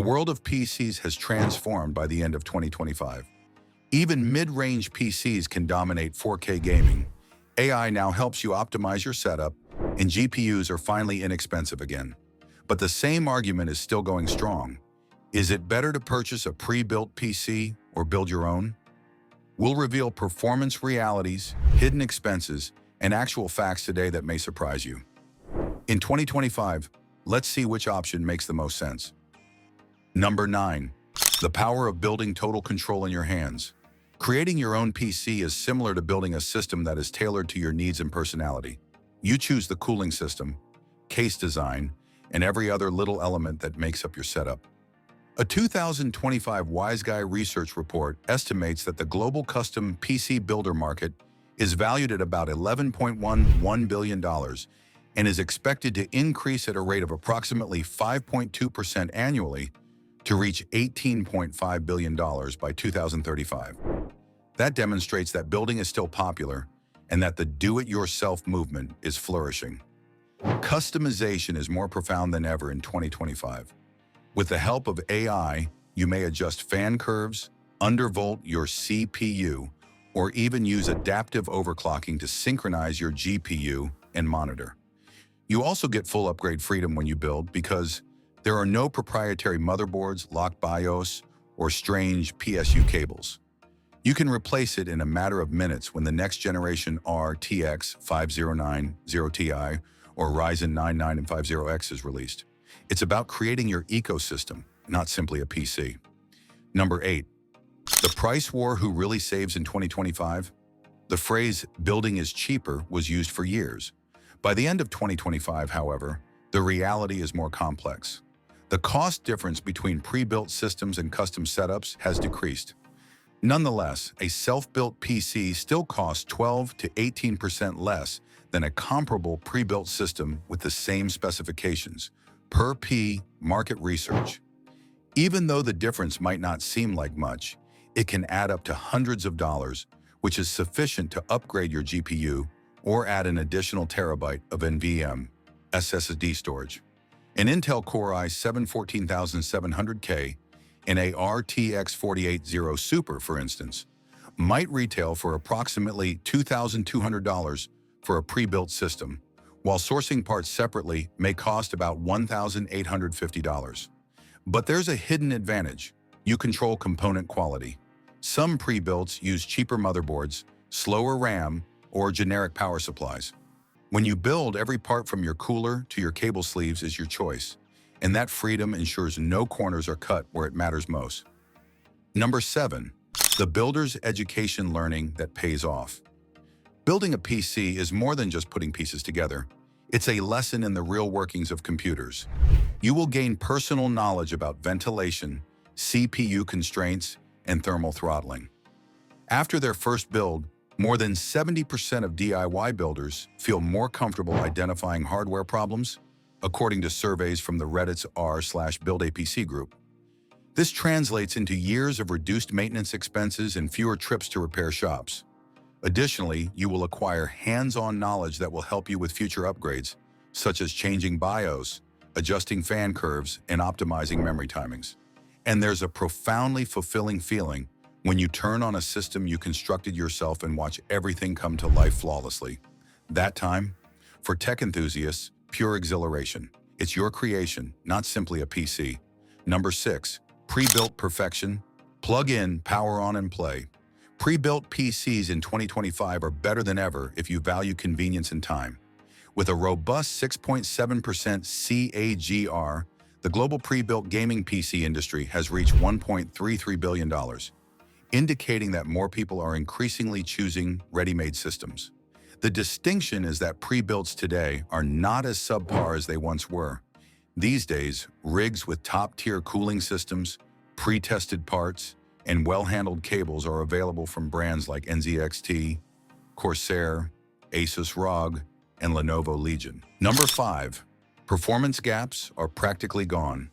The world of PCs has transformed by the end of 2025. Even mid-range PCs can dominate 4K gaming. AI now helps you optimize your setup, and GPUs are finally inexpensive again. But the same argument is still going strong. Is it better to purchase a pre-built PC or build your own? We'll reveal performance realities, hidden expenses, and actual facts today that may surprise you. In 2025, let's see which option makes the most sense. Number 9. The power of building total control in your hands. Creating your own PC is similar to building a system that is tailored to your needs and personality. You choose the cooling system, case design, and every other little element that makes up your setup. A 2025 WiseGuy research report estimates that the global custom PC builder market is valued at about $11.11 billion and is expected to increase at a rate of approximately 5.2% annually to reach $18.5 billion by 2035. That demonstrates that building is still popular and that the do-it-yourself movement is flourishing. Customization is more profound than ever in 2025. With the help of AI, you may adjust fan curves, undervolt your CPU, or even use adaptive overclocking to synchronize your GPU and monitor. You also get full upgrade freedom when you build because there are no proprietary motherboards, locked BIOS, or strange PSU cables. You can replace it in a matter of minutes when the next generation RTX 5090 Ti or Ryzen 9 9550X is released. It's about creating your ecosystem, not simply a PC. Number 8. The price war: who really saves in 2025? The phrase "building is cheaper" was used for years. By the end of 2025, however, the reality is more complex. The cost difference between pre-built systems and custom setups has decreased. Nonetheless, a self-built PC still costs 12 to 18% less than a comparable pre-built system with the same specifications, per P market research. Even though the difference might not seem like much, it can add up to hundreds of dollars, which is sufficient to upgrade your GPU or add an additional terabyte of NVMe SSD storage. An Intel Core i7 14700K and a RTX 4080 Super, for instance, might retail for approximately $2,200 for a pre-built system, while sourcing parts separately may cost about $1,850. But there's a hidden advantage. You control component quality. Some pre-builts use cheaper motherboards, slower RAM, or generic power supplies. When you build, every part from your cooler to your cable sleeves is your choice, and that freedom ensures no corners are cut where it matters most. Number 7. The builder's education learning that pays off. Building a PC is more than just putting pieces together. It's a lesson in the real workings of computers. You will gain personal knowledge about ventilation, CPU constraints, and thermal throttling. After their first build, more than 70% of DIY builders feel more comfortable identifying hardware problems, according to surveys from the Reddit's r/buildapc group. This translates into years of reduced maintenance expenses and fewer trips to repair shops. Additionally, you will acquire hands-on knowledge that will help you with future upgrades, such as changing BIOS, adjusting fan curves, and optimizing memory timings. And there's a profoundly fulfilling feeling when you turn on a system you constructed yourself and watch everything come to life flawlessly. That time, for tech enthusiasts, pure exhilaration. It's your creation, not simply a PC. Number 6. Pre-built perfection. Plug in, power on, and play. Pre-built PCs in 2025 are better than ever if you value convenience and time. With a robust 6.7% CAGR, the global pre-built gaming PC industry has reached $1.33 billion, indicating that more people are increasingly choosing ready-made systems. The distinction is that pre-builts today are not as subpar as they once were. These days, rigs with top-tier cooling systems, pre-tested parts, and well-handled cables are available from brands like NZXT, Corsair, Asus ROG, and Lenovo Legion. Number 5. Performance gaps are practically gone.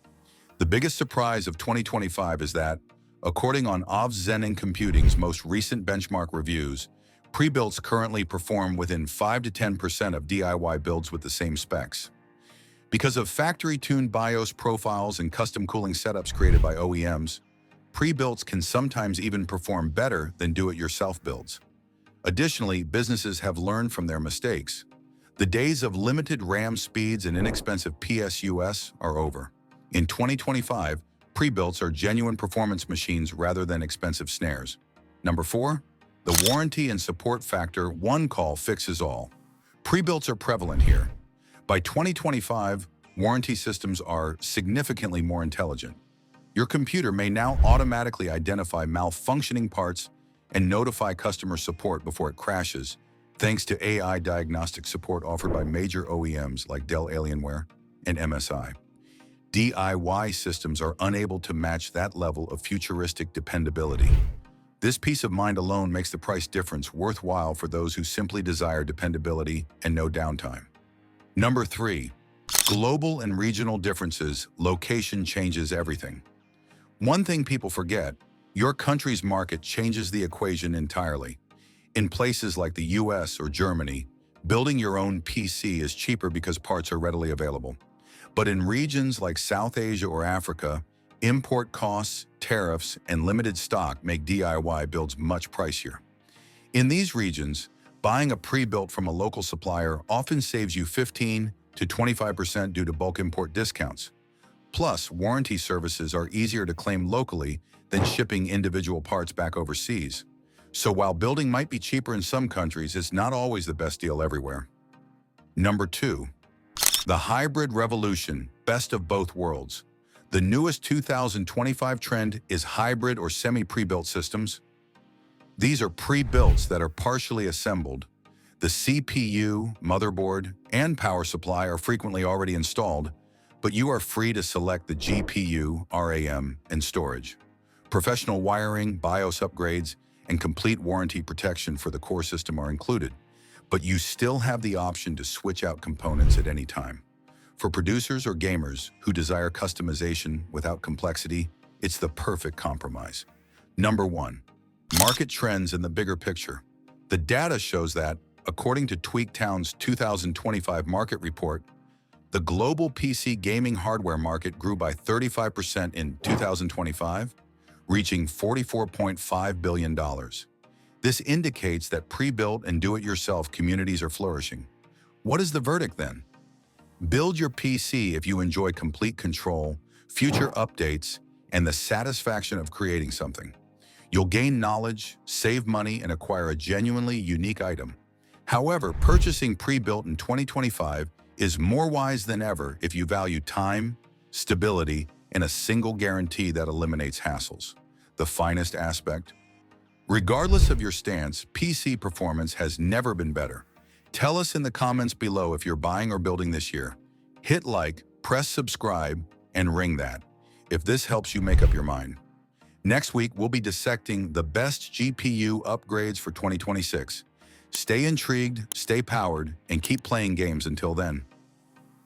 The biggest surprise of 2025 is that, according on Zen Computing's most recent benchmark reviews, pre-builts currently perform within 5 to 10% of DIY builds with the same specs. Because of factory-tuned BIOS profiles and custom cooling setups created by OEMs, pre-builts can sometimes even perform better than do-it-yourself builds. Additionally, businesses have learned from their mistakes. The days of limited RAM speeds and inexpensive PSUs are over. In 2025, pre-builts are genuine performance machines rather than expensive snares. Number 4, the warranty and support factor. One call fixes all. Pre-builts are prevalent here. By 2025, warranty systems are significantly more intelligent. Your computer may now automatically identify malfunctioning parts and notify customer support before it crashes, thanks to AI diagnostic support offered by major OEMs like Dell, Alienware, and MSI. DIY systems are unable to match that level of futuristic dependability. This peace of mind alone makes the price difference worthwhile for those who simply desire dependability and no downtime. Number 3, global and regional differences. Location changes everything. One thing people forget, your country's market changes the equation entirely. In places like the US or Germany, building your own PC is cheaper because parts are readily available. But in regions like South Asia or Africa, import costs, tariffs, and limited stock make DIY builds much pricier. In these regions, buying a pre-built from a local supplier often saves you 15 to 25% due to bulk import discounts. Plus, warranty services are easier to claim locally than shipping individual parts back overseas. So while building might be cheaper in some countries, it's not always the best deal everywhere. Number 2, the hybrid revolution, best of both worlds. The newest 2025 trend is hybrid or semi-pre-built systems. These are pre-builts that are partially assembled. The CPU, motherboard, and power supply are frequently already installed, but you are free to select the GPU, RAM, and storage. Professional wiring, BIOS upgrades, and complete warranty protection for the core system are included, but you still have the option to switch out components at any time. For producers or gamers who desire customization without complexity, it's the perfect compromise. Number 1, market trends in the bigger picture. The data shows that, according to TweakTown's 2025 market report, the global PC gaming hardware market grew by 35% in 2025, reaching $44.5 billion. This indicates that pre-built and do-it-yourself communities are flourishing. What is the verdict then? Build your PC if you enjoy complete control, future updates, and the satisfaction of creating something. You'll gain knowledge, save money, and acquire a genuinely unique item. However, purchasing pre-built in 2025 is more wise than ever if you value time, stability, and a single guarantee that eliminates hassles. The finest aspect? Regardless of your stance, PC performance has never been better. Tell us in the comments below if you're buying or building this year. Hit like, press subscribe, and ring that, if this helps you make up your mind. Next week, we'll be dissecting the best GPU upgrades for 2026. Stay intrigued, stay powered, and keep playing games until then.